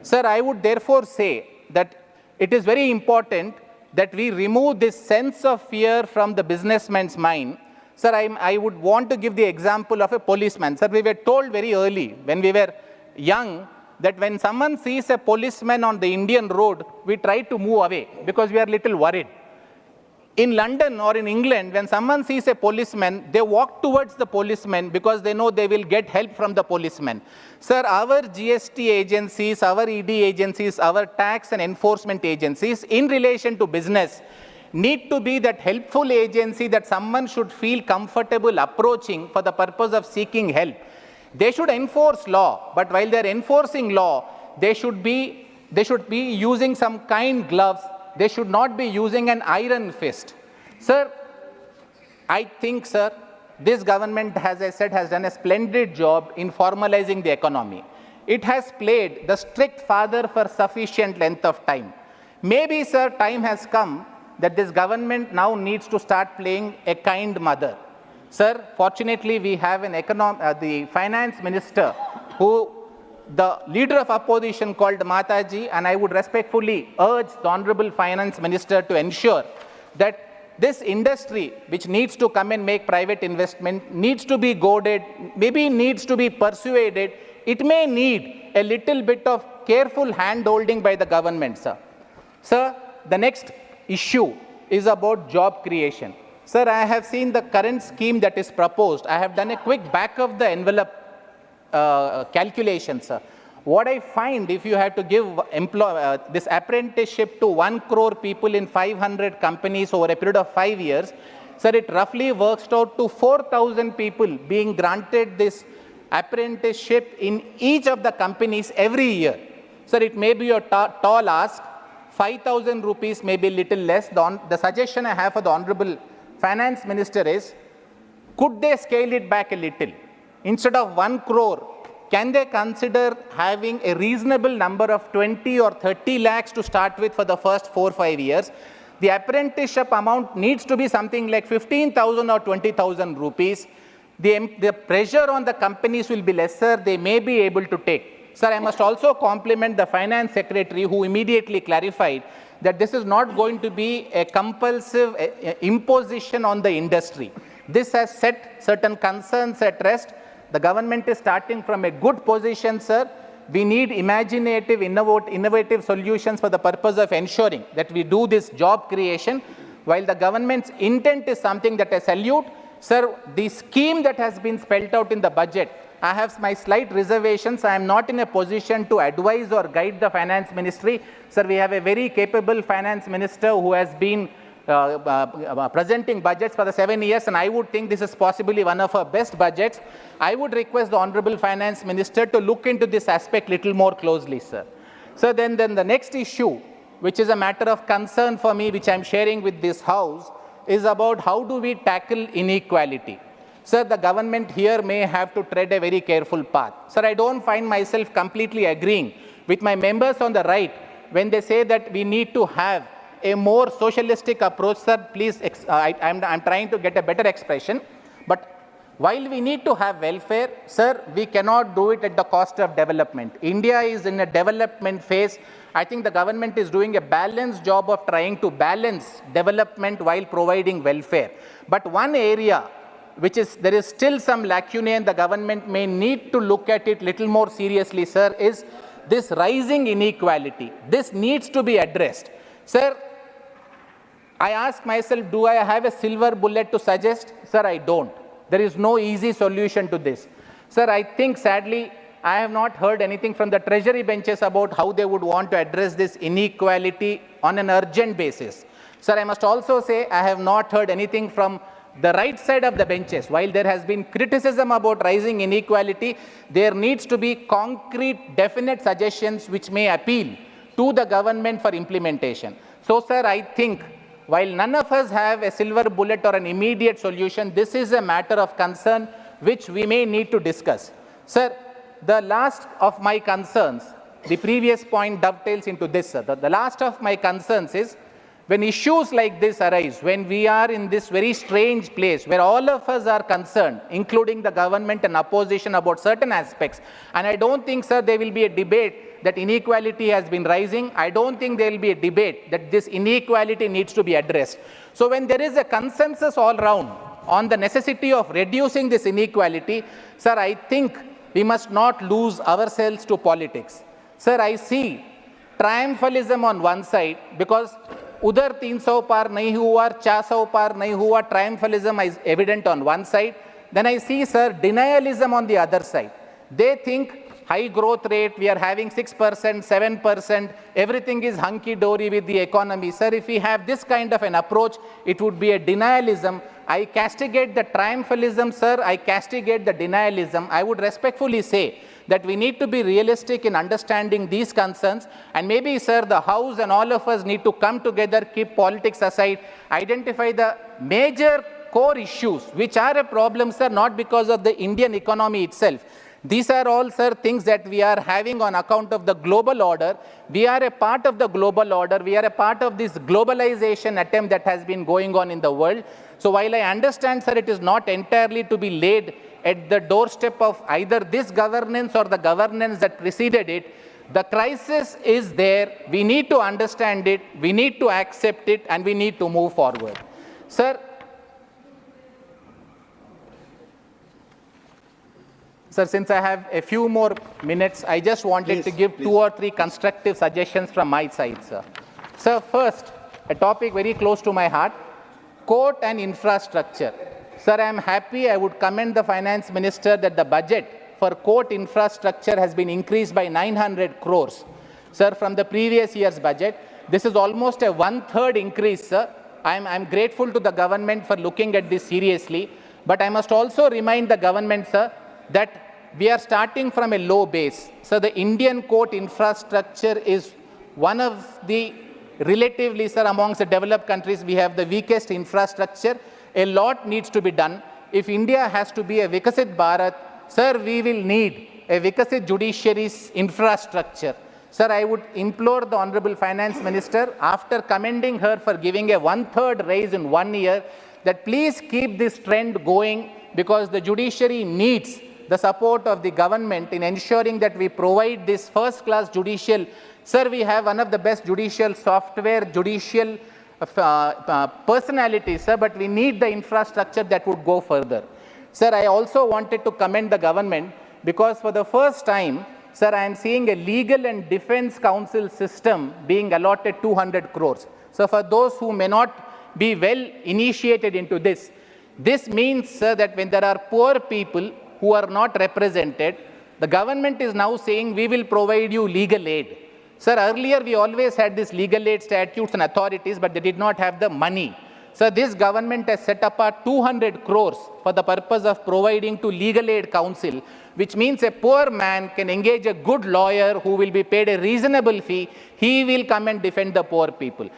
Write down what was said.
Sir, I would therefore say that it is very important that we remove this sense of fear from the businessman's mind. Sir, I would want to give the example of a policeman. Sir, we were told very early when we were young that when someone sees a policeman on the Indian road, we try to move away because we are little worried. In London or in England, when someone sees a policeman, they walk towards the policeman because they know they will get help from the policeman. Sir, our GST agencies, our ED agencies, our tax and enforcement agencies in relation to business need to be that helpful agency that someone should feel comfortable approaching for the purpose of seeking help. They should enforce law, but while they're enforcing law, they should be using some kind gloves. They should not be using an iron fist. Sir, I think, sir, this government, as I said, has done a splendid job in formalizing the economy. It has played the strict father for sufficient length of time. Maybe, sir, time has come that this government now needs to start playing a kind mother. Sir, fortunately, we have the finance minister who the leader of opposition called Mataji, and I would respectfully urge the Honorable Finance Minister to ensure that this industry, which needs to come and make private investment, needs to be goaded, maybe needs to be persuaded. It may need a little bit of careful hand-holding by the government, sir. Sir, the next issue is about job creation. Sir, I have seen the current scheme that is proposed. I have done a quick back of the envelope calculations. What I find, if you have to give this apprenticeship to 1 crore people in 500 companies over a period of 5 years, sir, it roughly works out to 4,000 people being granted this apprenticeship in each of the companies every year. Sir, it may be a tall ask. 5,000 rupees may be a little less. The suggestion I have for the Honorable Finance Minister is, could they scale it back a little? Instead of 1 crore, can they consider having a reasonable number of 20 or 30 lakhs to start with for the first 4-5 years? The apprenticeship amount needs to be something like 15,000 or 20,000 rupees. The pressure on the companies will be lesser. They may be able to take. Sir, I must also compliment the Finance Secretary who immediately clarified that this is not going to be a compulsive imposition on the industry. This has set certain concerns at rest. The government is starting from a good position, sir. We need imaginative, innovative solutions for the purpose of ensuring that we do this job creation. While the government's intent is something that I salute, sir, the scheme that has been spelled out in the budget, I have my slight reservations. I am not in a position to advise or guide the finance ministry. Sir, we have a very capable finance minister who has been presenting budgets for the 7 years, and I would think this is possibly one of our best budgets. I would request the Honorable Finance Minister to look into this aspect little more closely, sir. So then the next issue, which is a matter of concern for me, which I am sharing with this House, is about how do we tackle inequality. Sir, the government here may have to tread a very careful path. Sir, I don't find myself completely agreeing with my members on the right when they say that we need to have a more socialistic approach. Sir, please, I'm trying to get a better expression. But while we need to have welfare, sir, we cannot do it at the cost of development. India is in a development phase. I think the government is doing a balanced job of trying to balance development while providing welfare. But one area there is still some lacunae and the government may need to look at it little more seriously, sir, is this rising inequality. This needs to be addressed. Sir, I ask myself, do I have a silver bullet to suggest? Sir, I don't. There is no easy solution to this. Sir, I think sadly, I have not heard anything from the treasury benches about how they would want to address this inequality on an urgent basis. Sir, I must also say I have not heard anything from the right side of the benches. While there has been criticism about rising inequality, there needs to be concrete, definite suggestions which may appeal to the government for implementation. So, sir, I think while none of us have a silver bullet or an immediate solution, this is a matter of concern which we may need to discuss. Sir, the last of my concerns, the previous point dovetails into this, sir. The last of my concerns is when issues like this arise, when we are in this very strange place where all of us are concerned, including the government and opposition about certain aspects, and I don't think, sir, there will be a debate that inequality has been rising. I don't think there will be a debate that this inequality needs to be addressed. So when there is a consensus all round on the necessity of reducing this inequality, sir, I think we must not lose ourselves to politics. Sir, I see triumphalism on one side because udhar 300 par nahi hua, 400 par nahi hua, triumphalism is evident on one side. Then I see, sir, denialism on the other side. They think high growth rate, we are having 6%, 7%, everything is hunky-dory with the economy. Sir, if we have this kind of an approach, it would be a denialism. I castigate the triumphalism, sir. I castigate the denialism. I would respectfully say that we need to be realistic in understanding these concerns. And maybe, sir, the House and all of us need to come together, keep politics aside, identify the major core issues which are a problem, sir, not because of the Indian economy itself. These are all, sir, things that we are having on account of the global order. We are a part of the global order. We are a part of this globalization attempt that has been going on in the world. So while I understand, sir, it is not entirely to be laid at the doorstep of either this governance or the governance that preceded it, the crisis is there. We need to understand it. We need to accept it, and we need to move forward. Sir, since I have a few more minutes, I just wanted to give 2 or 3 constructive suggestions from my side, sir. Sir, first, a topic very close to my heart, court and infrastructure. Sir, I am happy, I would commend the finance minister that the budget for court infrastructure has been increased by 900 crores. Sir, from the previous year's budget, this is almost a 1/3 increase, sir. I'm grateful to the government for looking at this seriously, but I must also remind the government, sir, that we are starting from a low base. So the Indian court infrastructure is one of the relatively, sir, amongst the developed countries, we have the weakest infrastructure. A lot needs to be done. If India has to be a Vikasit Bharat, sir, we will need a Vikasit judiciary's infrastructure. Sir, I would implore the Honorable Finance Minister, after commending her for giving a 1/3 raise in 1 year, that please keep this trend going, because the judiciary needs the support of the government in ensuring that we provide this first-class judicial. Sir, we have one of the best judicial software, judicial personalities, sir, but we need the infrastructure that would go further. Sir, I also wanted to commend the government because for the first time, sir, I am seeing a legal and defense council system being allotted 200 crores. So for those who may not be well initiated into this, this means, sir, that when there are poor people who are not represented, the government is now saying we will provide you legal aid. Sir, earlier we always had this legal aid statutes and authorities, but they did not have the money. So this government has set apart 200 crores for the purpose of providing to legal aid council, which means a poor man can engage a good lawyer who will be paid a reasonable fee. He will come and defend the poor people.